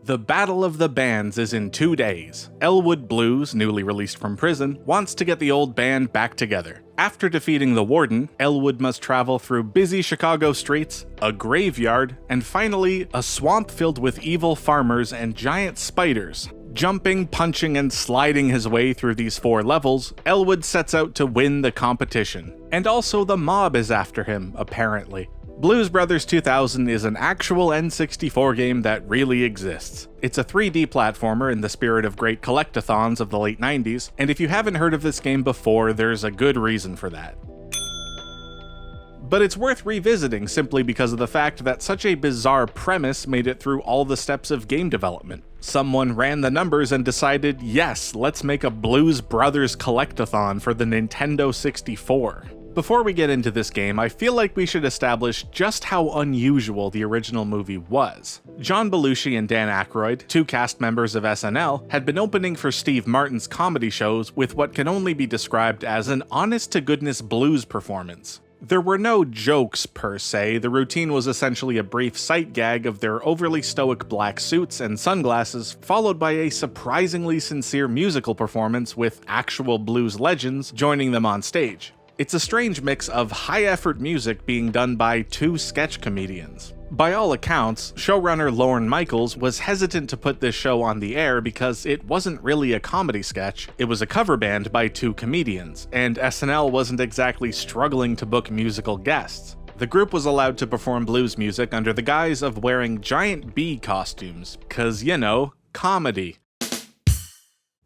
The Battle of the Bands is in 2 days. Elwood Blues, newly released from prison, wants to get the old band back together. After defeating the Warden, Elwood must travel through busy Chicago streets, a graveyard, and finally, a swamp filled with evil farmers and giant spiders. Jumping, punching, and sliding his way through these 4 levels, Elwood sets out to win the competition. And also the mob is after him, apparently. Blues Brothers 2000 is an actual N64 game that really exists. It's a 3D platformer in the spirit of great collectathons of the late 90s, and if you haven't heard of this game before, there's a good reason for that. But it's worth revisiting simply because of the fact that such a bizarre premise made it through all the steps of game development. Someone ran the numbers and decided, yes, let's make a Blues Brothers collectathon for the Nintendo 64. Before we get into this game, I feel like we should establish just how unusual the original movie was. John Belushi and Dan Aykroyd, 2 cast members of SNL, had been opening for Steve Martin's comedy shows with what can only be described as an honest-to-goodness blues performance. There were no jokes per se, the routine was essentially a brief sight gag of their overly stoic black suits and sunglasses, followed by a surprisingly sincere musical performance with actual blues legends joining them on stage. It's a strange mix of high-effort music being done by 2 sketch comedians. By all accounts, showrunner Lorne Michaels was hesitant to put this show on the air because it wasn't really a comedy sketch, it was a cover band by 2 comedians, and SNL wasn't exactly struggling to book musical guests. The group was allowed to perform blues music under the guise of wearing giant bee costumes, 'cause, you know, comedy.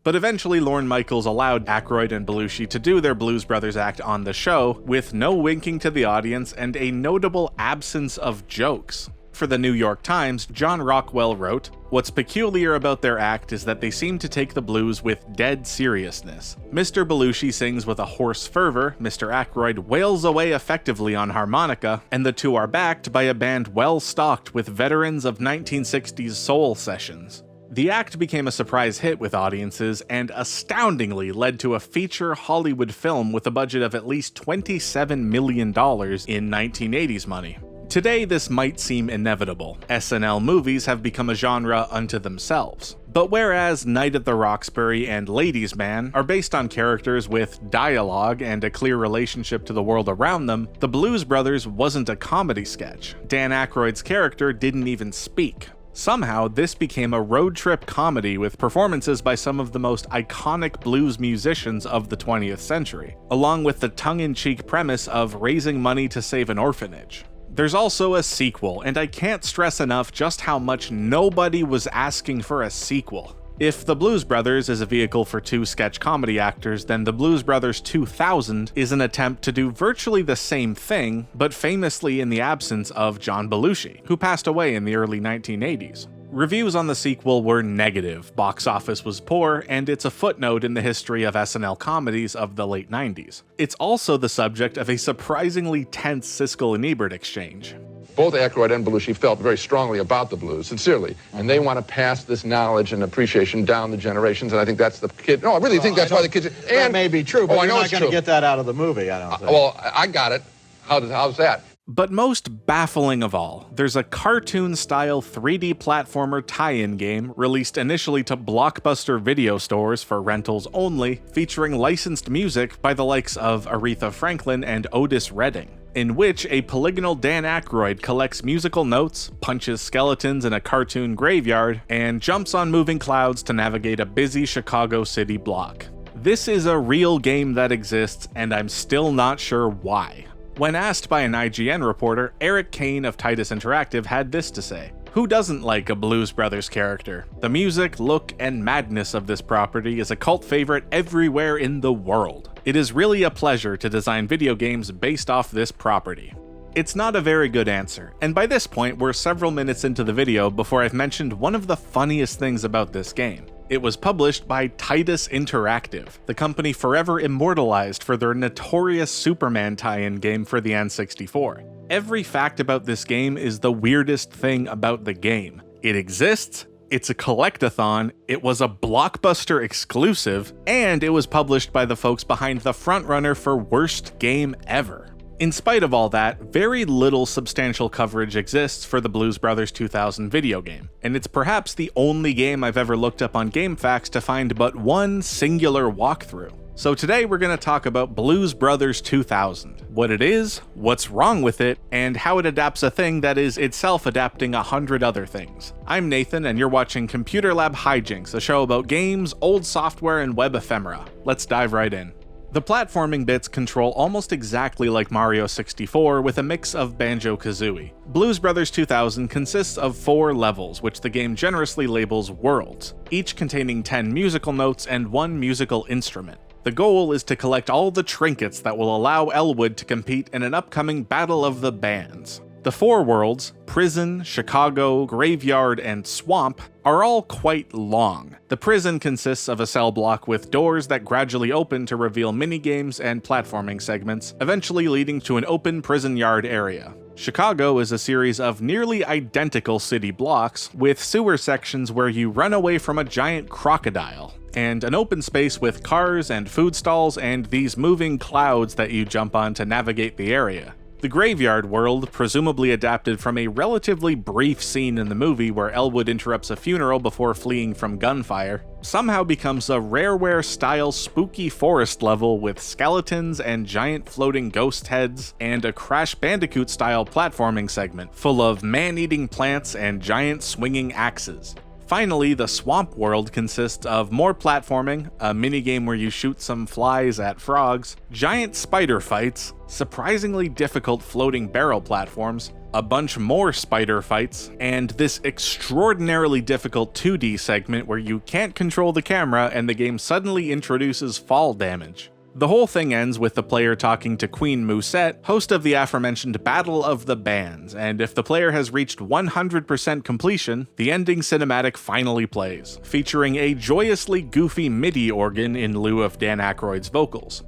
But eventually Lorne Michaels allowed Aykroyd and Belushi to do their Blues Brothers act on the show, with no winking to the audience and a notable absence of jokes. For the New York Times, John Rockwell wrote, "What's peculiar about their act is that they seem to take the blues with dead seriousness. Mr. Belushi sings with a hoarse fervor, Mr. Aykroyd wails away effectively on harmonica, and the 2 are backed by a band well stocked with veterans of 1960s soul sessions." The act became a surprise hit with audiences and astoundingly led to a feature Hollywood film with a budget of at least $27 million in 1980s money. Today, this might seem inevitable. SNL movies have become a genre unto themselves. But whereas Night at the Roxbury and Ladies Man are based on characters with dialogue and a clear relationship to the world around them, The Blues Brothers wasn't a comedy sketch. Dan Aykroyd's character didn't even speak. Somehow, this became a road trip comedy with performances by some of the most iconic blues musicians of the 20th century, along with the tongue-in-cheek premise of raising money to save an orphanage. There's also a sequel, and I can't stress enough just how much nobody was asking for a sequel. If The Blues Brothers is a vehicle for 2 sketch comedy actors, then The Blues Brothers 2000 is an attempt to do virtually the same thing, but famously in the absence of John Belushi, who passed away in the early 1980s. Reviews on the sequel were negative, box office was poor, and it's a footnote in the history of SNL comedies of the late 90s. It's also the subject of a surprisingly tense Siskel and Ebert exchange. Both Aykroyd and Belushi felt very strongly about the blues, sincerely, and they want to pass this knowledge and appreciation down the generations, and I think that's the kid. No, I really think that's why the kids. And that may be true, but I you're know not going to get that out of the movie, I don't think. Well, I got it. How's that? But most baffling of all, there's a cartoon-style 3D platformer tie-in game released initially to Blockbuster video stores for rentals only, featuring licensed music by the likes of Aretha Franklin and Otis Redding, in which a polygonal Dan Aykroyd collects musical notes, punches skeletons in a cartoon graveyard, and jumps on moving clouds to navigate a busy Chicago city block. This is a real game that exists, and I'm still not sure why. When asked by an IGN reporter, Eric Kane of Titus Interactive had this to say: "Who doesn't like a Blues Brothers character? The music, look, and madness of this property is a cult favorite everywhere in the world. It is really a pleasure to design video games based off this property." It's not a very good answer, and by this point we're several minutes into the video before I've mentioned one of the funniest things about this game. It was published by Titus Interactive, the company forever immortalized for their notorious Superman tie-in game for the N64. Every fact about this game is the weirdest thing about the game. It exists, it's a collectathon, it was a Blockbuster exclusive, and it was published by the folks behind the frontrunner for Worst Game Ever. In spite of all that, very little substantial coverage exists for the Blues Brothers 2000 video game, and it's perhaps the only game I've ever looked up on GameFAQs to find but one singular walkthrough. So today we're going to talk about Blues Brothers 2000, what it is, what's wrong with it, and how it adapts a thing that is itself adapting 100 other things. I'm Nathan, and you're watching Computer Lab Hijinks, a show about games, old software, and web ephemera. Let's dive right in. The platforming bits control almost exactly like Mario 64 with a mix of Banjo-Kazooie. Blues Brothers 2000 consists of 4 levels, which the game generously labels worlds, each containing 10 musical notes and 1 musical instrument. The goal is to collect all the trinkets that will allow Elwood to compete in an upcoming Battle of the Bands. The 4 worlds, Prison, Chicago, Graveyard, and Swamp, are all quite long. The prison consists of a cell block with doors that gradually open to reveal minigames and platforming segments, eventually leading to an open prison yard area. Chicago is a series of nearly identical city blocks, with sewer sections where you run away from a giant crocodile, and an open space with cars and food stalls and these moving clouds that you jump on to navigate the area. The Graveyard world, presumably adapted from a relatively brief scene in the movie where Elwood interrupts a funeral before fleeing from gunfire, somehow becomes a Rareware-style spooky forest level with skeletons and giant floating ghost heads, and a Crash Bandicoot-style platforming segment full of man-eating plants and giant swinging axes. Finally, the Swamp world consists of more platforming, a minigame where you shoot some flies at frogs, giant spider fights, surprisingly difficult floating barrel platforms, a bunch more spider fights, and this extraordinarily difficult 2D segment where you can't control the camera and the game suddenly introduces fall damage. The whole thing ends with the player talking to Queen Musette, host of the aforementioned Battle of the Bands, and if the player has reached 100% completion, the ending cinematic finally plays, featuring a joyously goofy MIDI organ in lieu of Dan Aykroyd's vocals.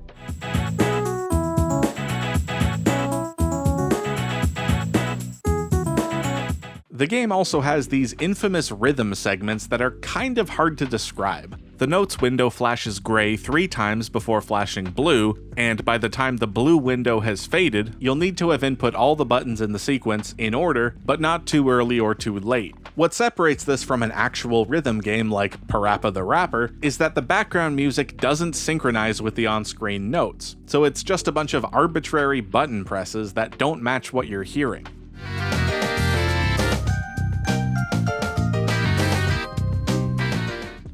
The game also has these infamous rhythm segments that are kind of hard to describe. The notes window flashes gray 3 times before flashing blue, and by the time the blue window has faded, you'll need to have input all the buttons in the sequence in order, but not too early or too late. What separates this from an actual rhythm game like Parappa the Rapper is that the background music doesn't synchronize with the on-screen notes, so it's just a bunch of arbitrary button presses that don't match what you're hearing.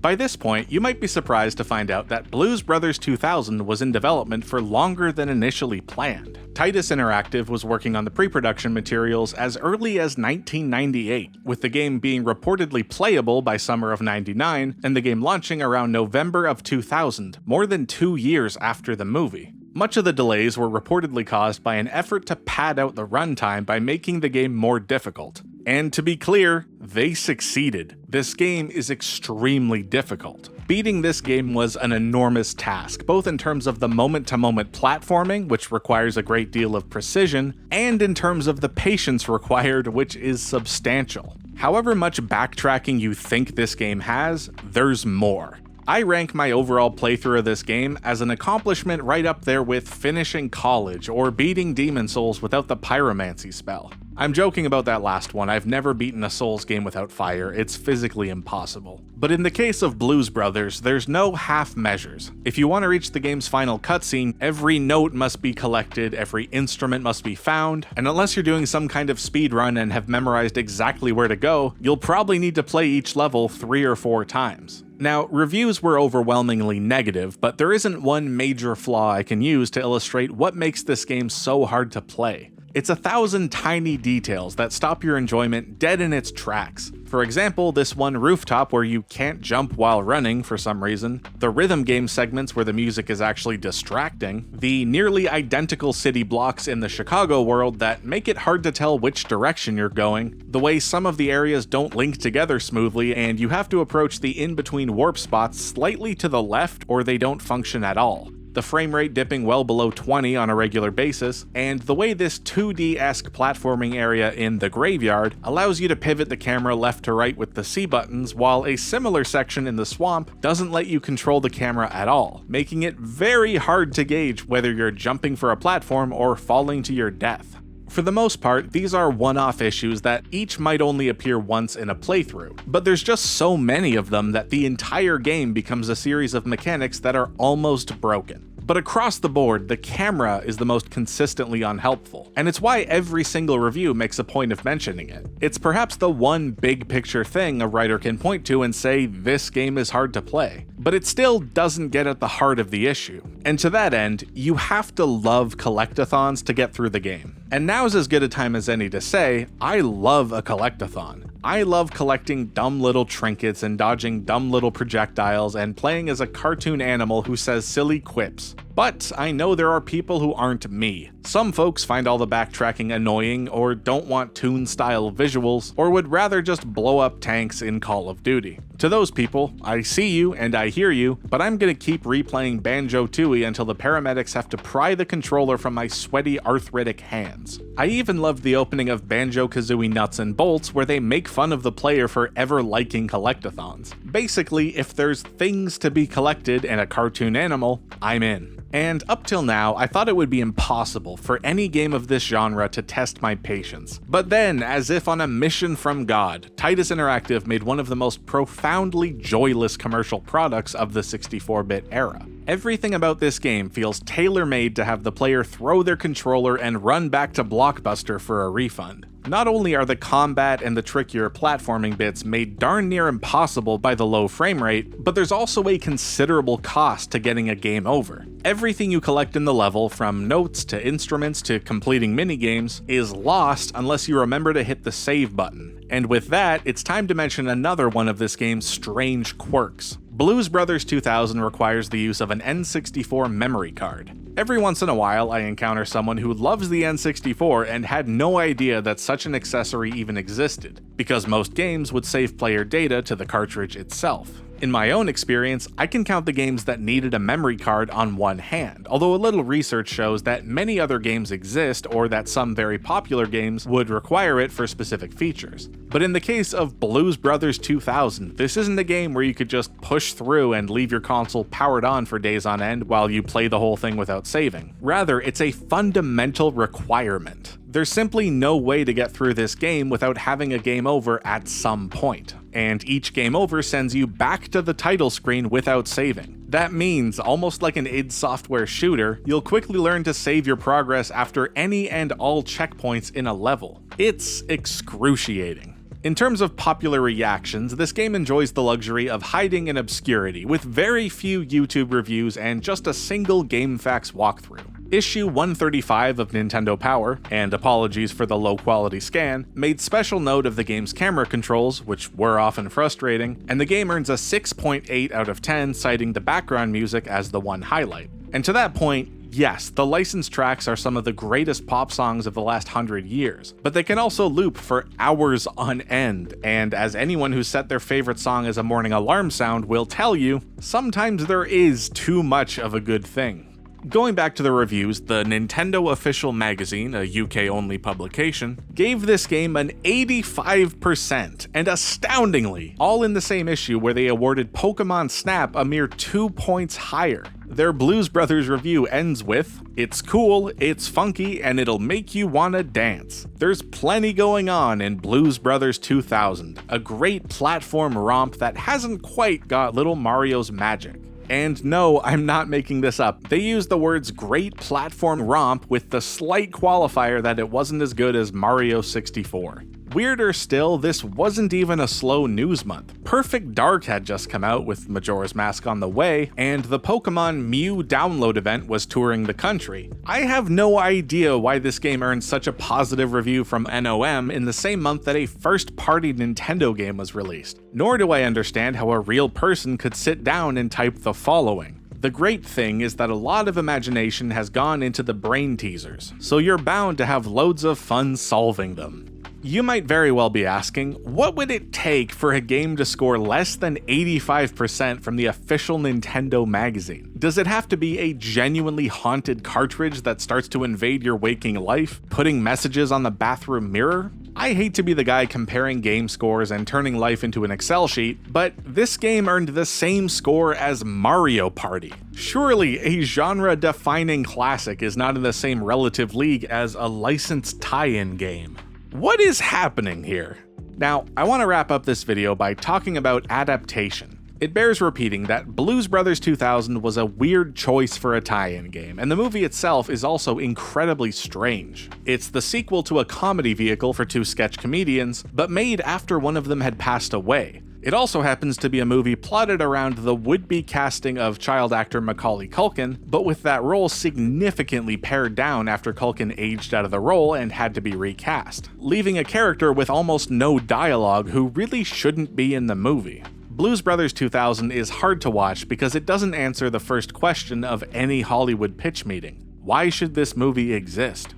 By this point, you might be surprised to find out that Blues Brothers 2000 was in development for longer than initially planned. Titus Interactive was working on the pre-production materials as early as 1998, with the game being reportedly playable by summer of '99, and the game launching around November of 2000, more than 2 years after the movie. Much of the delays were reportedly caused by an effort to pad out the runtime by making the game more difficult. And to be clear, they succeeded. This game is extremely difficult. Beating this game was an enormous task, both in terms of the moment-to-moment platforming, which requires a great deal of precision, and in terms of the patience required, which is substantial. However much backtracking you think this game has, there's more. I rank my overall playthrough of this game as an accomplishment right up there with finishing college or beating Demon Souls without the pyromancy spell. I'm joking about that last one. I've never beaten a Souls game without fire. It's physically impossible. But in the case of Blues Brothers, there's no half measures. If you want to reach the game's final cutscene, every note must be collected, every instrument must be found, and unless you're doing some kind of speedrun and have memorized exactly where to go, you'll probably need to play each level 3 or 4 times. Now, reviews were overwhelmingly negative, but there isn't one major flaw I can use to illustrate what makes this game so hard to play. It's 1,000 tiny details that stop your enjoyment dead in its tracks. For example, this one rooftop where you can't jump while running for some reason, the rhythm game segments where the music is actually distracting, the nearly identical city blocks in the Chicago world that make it hard to tell which direction you're going, the way some of the areas don't link together smoothly and you have to approach the in-between warp spots slightly to the left or they don't function at all. the frame rate dipping well below 20 on a regular basis, and the way this 2D-esque platforming area in The Graveyard allows you to pivot the camera left to right with the C buttons, while a similar section in The Swamp doesn't let you control the camera at all, making it very hard to gauge whether you're jumping for a platform or falling to your death. For the most part, these are one-off issues that each might only appear once in a playthrough, but there's just so many of them that the entire game becomes a series of mechanics that are almost broken. But across the board, the camera is the most consistently unhelpful, and it's why every single review makes a point of mentioning it. It's perhaps the one big picture thing a writer can point to and say this game is hard to play, but it still doesn't get at the heart of the issue. And to that end, you have to love collectathons to get through the game. And now's as good a time as any to say, I love a collectathon. I love collecting dumb little trinkets and dodging dumb little projectiles and playing as a cartoon animal who says silly quips. But I know there are people who aren't me. Some folks find all the backtracking annoying, or don't want toon-style visuals, or would rather just blow up tanks in Call of Duty. To those people, I see you and I hear you, but I'm gonna keep replaying Banjo-Tooie until the paramedics have to pry the controller from my sweaty arthritic hands. I even loved the opening of Banjo-Kazooie Nuts and Bolts, where they make fun of the player for ever liking collectathons. Basically, if there's things to be collected and a cartoon animal, I'm in. And up till now, I thought it would be impossible for any game of this genre to test my patience. But then, as if on a mission from God, Titus Interactive made one of the most profoundly joyless commercial products of the 64-bit era. Everything about this game feels tailor-made to have the player throw their controller and run back to Blockbuster for a refund. Not only are the combat and the trickier platforming bits made darn near impossible by the low frame rate, but there's also a considerable cost to getting a game over. Everything you collect in the level, from notes to instruments to completing minigames, is lost unless you remember to hit the save button. And with that, it's time to mention another one of this game's strange quirks. Blues Brothers 2000 requires the use of an N64 memory card. Every once in a while, I encounter someone who loves the N64 and had no idea that such an accessory even existed, because most games would save player data to the cartridge itself. In my own experience, I can count the games that needed a memory card on one hand, although a little research shows that many other games exist, or that some very popular games would require it for specific features. But in the case of Blues Brothers 2000, this isn't a game where you could just push through and leave your console powered on for days on end while you play the whole thing without saving. Rather, it's a fundamental requirement. There's simply no way to get through this game without having a game over at some point, and each game over sends you back to the title screen without saving. That means, almost like an id Software shooter, you'll quickly learn to save your progress after any and all checkpoints in a level. It's excruciating. In terms of popular reactions, this game enjoys the luxury of hiding in obscurity, with very few YouTube reviews and just a single GameFAQs walkthrough. Issue 135 of Nintendo Power, and apologies for the low-quality scan, made special note of the game's camera controls, which were often frustrating, and the game earns a 6.8 out of 10, citing the background music as the one highlight. And to that point, yes, the licensed tracks are some of the greatest pop songs of the last 100 years, but they can also loop for hours on end, and as anyone who set their favorite song as a morning alarm sound will tell you, sometimes there is too much of a good thing. Going back to the reviews, the Nintendo Official Magazine, a UK-only publication, gave this game an 85%, and astoundingly, all in the same issue where they awarded Pokémon Snap a mere 2 points higher. Their Blues Brothers review ends with, "It's cool, it's funky, and it'll make you wanna dance. There's plenty going on in Blues Brothers 2000, a great platform romp that hasn't quite got Little Mario's magic." And no, I'm not making this up. They used the words great platform romp with the slight qualifier that it wasn't as good as Mario 64. Weirder still, this wasn't even a slow news month. Perfect Dark had just come out with Majora's Mask on the way, and the Pokemon Mew download event was touring the country. I have no idea why this game earned such a positive review from NOM in the same month that a first-party Nintendo game was released. Nor do I understand how a real person could sit down and type the following. The great thing is that a lot of imagination has gone into the brain teasers, so you're bound to have loads of fun solving them. You might very well be asking, what would it take for a game to score less than 85% from the official Nintendo magazine? Does it have to be a genuinely haunted cartridge that starts to invade your waking life, putting messages on the bathroom mirror? I hate to be the guy comparing game scores and turning life into an Excel sheet, but this game earned the same score as Mario Party. Surely a genre-defining classic is not in the same relative league as a licensed tie-in game. What is happening here? Now, I want to wrap up this video by talking about Adaptation. It bears repeating that Blues Brothers 2000 was a weird choice for a tie-in game, and the movie itself is also incredibly strange. It's the sequel to a comedy vehicle for two sketch comedians, but made after one of them had passed away. It also happens to be a movie plotted around the would-be casting of child actor Macaulay Culkin, but with that role significantly pared down after Culkin aged out of the role and had to be recast, leaving a character with almost no dialogue who really shouldn't be in the movie. Blues Brothers 2000 is hard to watch because it doesn't answer the first question of any Hollywood pitch meeting. Why should this movie exist?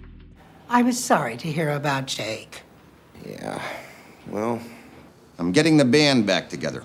I was sorry to hear about Jake. Yeah, well, I'm getting the band back together.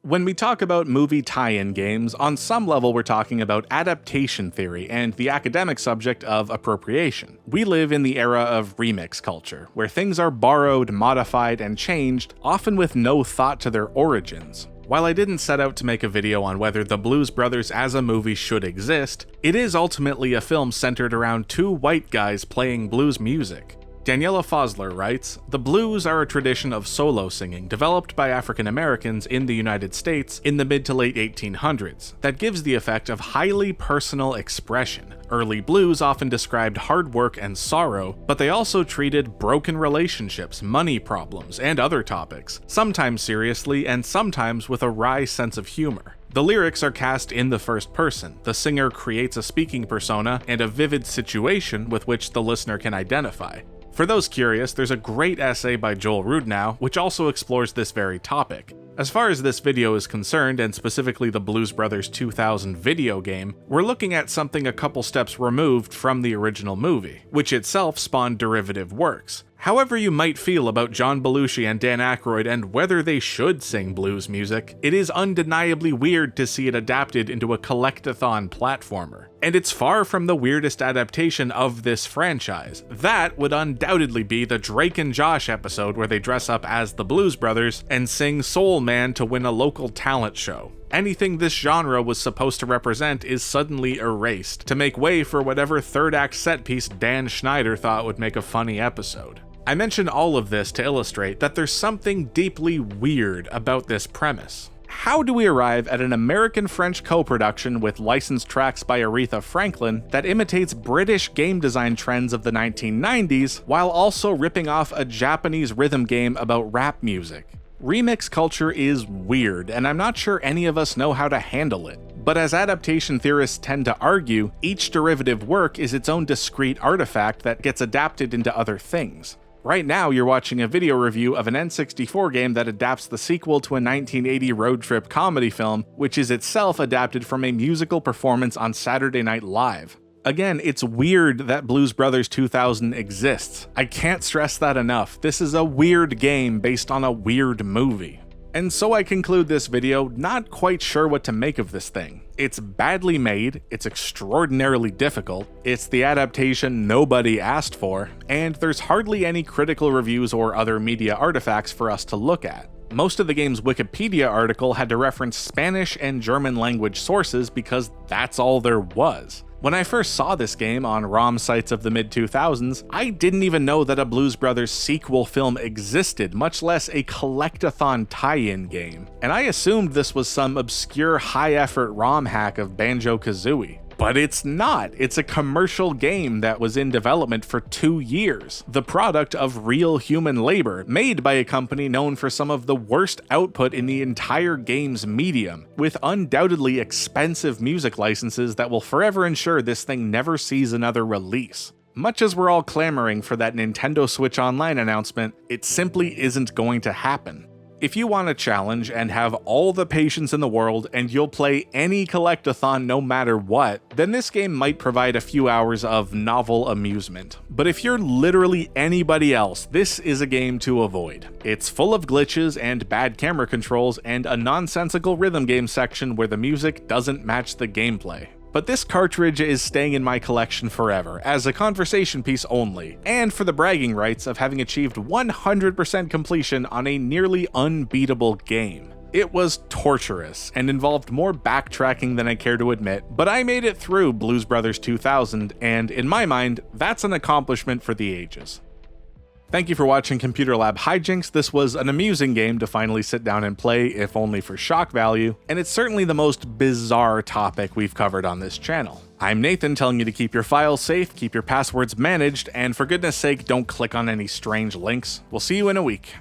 When we talk about movie tie-in games, on some level we're talking about adaptation theory and the academic subject of appropriation. We live in the era of remix culture, where things are borrowed, modified, and changed, often with no thought to their origins. While I didn't set out to make a video on whether the Blues Brothers as a movie should exist, it is ultimately a film centered around two white guys playing blues music. Daniela Fosler writes, "The blues are a tradition of solo singing developed by African Americans in the United States in the mid to late 1800s that gives the effect of highly personal expression. Early blues often described hard work and sorrow, but they also treated broken relationships, money problems, and other topics, sometimes seriously and sometimes with a wry sense of humor. The lyrics are cast in the first person. The singer creates a speaking persona and a vivid situation with which the listener can identify. For those curious, there's a great essay by Joel Rudnow, which also explores this very topic. As far as this video is concerned, and specifically the Blues Brothers 2000 video game, we're looking at something a couple steps removed from the original movie, which itself spawned derivative works. However you might feel about John Belushi and Dan Aykroyd and whether they should sing blues music, it is undeniably weird to see it adapted into a Collectathon platformer. And it's far from the weirdest adaptation of this franchise. That would undoubtedly be the Drake and Josh episode where they dress up as the Blues Brothers and sing Soul Man to win a local talent show. Anything this genre was supposed to represent is suddenly erased to make way for whatever third act set piece Dan Schneider thought would make a funny episode. I mention all of this to illustrate that there's something deeply weird about this premise. How do we arrive at an American-French co-production with licensed tracks by Aretha Franklin that imitates British game design trends of the 1990s while also ripping off a Japanese rhythm game about rap music? Remix culture is weird, and I'm not sure any of us know how to handle it. But as adaptation theorists tend to argue, each derivative work is its own discrete artifact that gets adapted into other things. Right now, you're watching a video review of an N64 game that adapts the sequel to a 1980 road trip comedy film, which is itself adapted from a musical performance on Saturday Night Live. Again, it's weird that Blues Brothers 2000 exists. I can't stress that enough. This is a weird game based on a weird movie. And so I conclude this video not quite sure what to make of this thing. It's badly made, it's extraordinarily difficult, it's the adaptation nobody asked for, and there's hardly any critical reviews or other media artifacts for us to look at. Most of the game's Wikipedia article had to reference Spanish and German language sources because that's all there was. When I first saw this game on ROM sites of the mid-2000s, I didn't even know that a Blues Brothers sequel film existed, much less a Collectathon tie-in game. And I assumed this was some obscure high-effort ROM hack of Banjo-Kazooie. But it's not. It's a commercial game that was in development for 2 years, the product of real human labor, made by a company known for some of the worst output in the entire game's medium, with undoubtedly expensive music licenses that will forever ensure this thing never sees another release. Much as we're all clamoring for that Nintendo Switch Online announcement, it simply isn't going to happen. If you want a challenge and have all the patience in the world and you'll play any Collectathon no matter what, then this game might provide a few hours of novel amusement. But if you're literally anybody else, this is a game to avoid. It's full of glitches and bad camera controls and a nonsensical rhythm game section where the music doesn't match the gameplay. But this cartridge is staying in my collection forever, as a conversation piece only, and for the bragging rights of having achieved 100% completion on a nearly unbeatable game. It was torturous, and involved more backtracking than I care to admit, but I made it through Blues Brothers 2000, and in my mind, that's an accomplishment for the ages. Thank you for watching Computer Lab Hijinks. This was an amusing game to finally sit down and play, if only for shock value, and it's certainly the most bizarre topic we've covered on this channel. I'm Nathan, telling you to keep your files safe, keep your passwords managed, and for goodness sake, don't click on any strange links. We'll see you in a week.